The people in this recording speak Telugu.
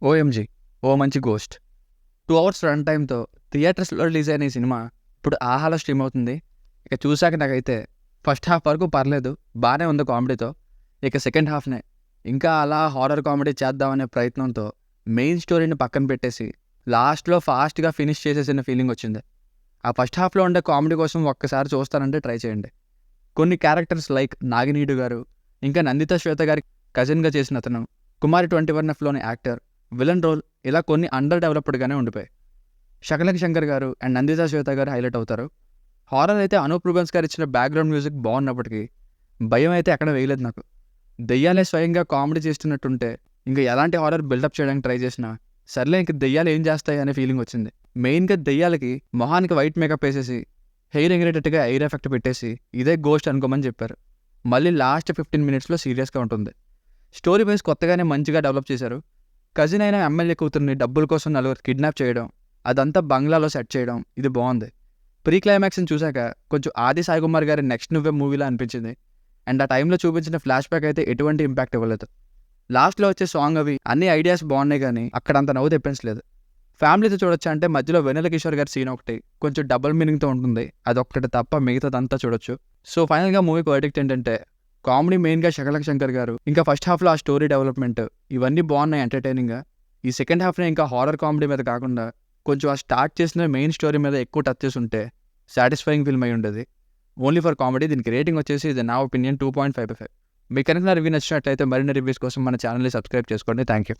ఓఎంజీ ఓ మంచి గోస్ట్ 2 అవర్స్ రన్ టైమ్తో థియేటర్స్లో రిలీజ్ అయిన ఈ సినిమా ఇప్పుడు ఆహాలో స్ట్రీమ్ అవుతుంది. ఇక చూశాక నాకైతే ఫస్ట్ హాఫ్ వరకు పర్లేదు, బాగానే ఉంది కామెడీతో. ఇక సెకండ్ హాఫ్నే ఇంకా అలా హారర్ కామెడీ చేద్దామనే ప్రయత్నంతో మెయిన్ స్టోరీని పక్కన పెట్టేసి లాస్ట్లో ఫాస్ట్గా ఫినిష్ చేసేసిన ఫీలింగ్ వచ్చింది. ఆ ఫస్ట్ హాఫ్లో ఉండే కామెడీ కోసం ఒక్కసారి చూస్తానంటే ట్రై చేయండి. కొన్ని క్యారెక్టర్స్ లైక్ నాగినీడు గారు, ఇంకా నందిత శ్వేత గారి కజిన్గా చేసిన అతను, కుమారి 21Fలోని యాక్టర్, విలన్ రోల్, ఇలా కొన్ని అండర్ డెవలప్డ్గానే ఉండిపోయాయి. శకలక శంకర్ గారు అండ్ నందిత శ్వేత గారు హైలైట్ అవుతారు. హారర్ అయితే అనూప్ రూబెన్స్ గారు ఇచ్చిన బ్యాక్గ్రౌండ్ మ్యూజిక్ బాగున్నప్పటికీ భయం అయితే ఎక్కడ వేయలేదు నాకు. దెయ్యాలే స్వయంగా కామెడీ చేస్తున్నట్టుంటే ఇంకా ఎలాంటి హారర్ బిల్డప్ చేయడానికి ట్రై చేసినా సర్లే ఇంక దెయ్యాలు ఏం చేస్తాయి అనే ఫీలింగ్ వచ్చింది. మెయిన్గా దెయ్యాలకి మొహానికి వైట్ మేకప్ వేసేసి హెయిర్ ఎగిరేటట్టుగా ఎయిర్ ఎఫెక్ట్ పెట్టేసి ఇదే గోస్ట్ అనుకోమని చెప్పారు. మళ్ళీ లాస్ట్ 15 minutesలో సీరియస్గా ఉంటుంది. స్టోరీ వైజ్ కొత్తగానే మంచిగా డెవలప్ చేశారు. కజిన్ అయిన ఎమ్మెల్యే కూతుర్ని డబ్బుల కోసం నలుగురు కిడ్నాప్ చేయడం, అదంతా బంగ్లాలో సెట్ చేయడం, ఇది బాగుంది. ప్రీ క్లైమాక్స్ని చూశాక కొంచెం ఆది సాయి కుమార్ గారి నెక్స్ట్ నువ్వే మూవీలా అనిపించింది. అండ్ ఆ టైంలో చూపించిన ఫ్లాష్ బ్యాక్ అయితే ఎటువంటి ఇంపాక్ట్ ఇవ్వలేదు. లాస్ట్లో వచ్చే సాంగ్ అవి అన్ని ఐడియాస్ బాగున్నాయి కానీ అక్కడంత నవ్వు తెప్పించలేదు. ఫ్యామిలీతో చూడొచ్చు అంటే మధ్యలో వెన్నెల కిషోర్ గారి సీన్ ఒకటి కొంచెం డబుల్ మీనింగ్తో ఉంటుంది, అదొక్కటి తప్ప మిగతాదంతా చూడొచ్చు. సో ఫైనల్గా మూవీకి వర్డిక్ట్ ఏంటంటే కామెడీ మెయిన్గా శకలక శంకర్ గారు, ఇంకా ఫస్ట్ హాఫ్లో ఆ స్టోరీ డెవలప్మెంట్ ఇవన్నీ బాగున్నాయి ఎంటర్టైనింగ్గా. ఈ సెకండ్ హాఫ్నే ఇంకా హారర్ కామెడీ మీద కాకుండా కొంచెం ఆ స్టార్ట్ చేసిన మెయిన్ స్టోరీ మీద ఎక్కువ టచ్ చేసి ఉంటే సాటిస్ఫైయింగ్ ఫిల్మ్ అయి ఉండేది. ఓన్లీ ఫర్ కామెడీ దీనికి రేటింగ్ వచ్చేసి ఇది నా ఒపీనియన్ 2.5/5. మీకు కనుక నా రివ్యూ నచ్చినట్లయితే మరిన్ని రివ్యూస్ కోసం మన ఛానల్ని సబ్స్క్రైబ్ చేసుకోండి. Thank you.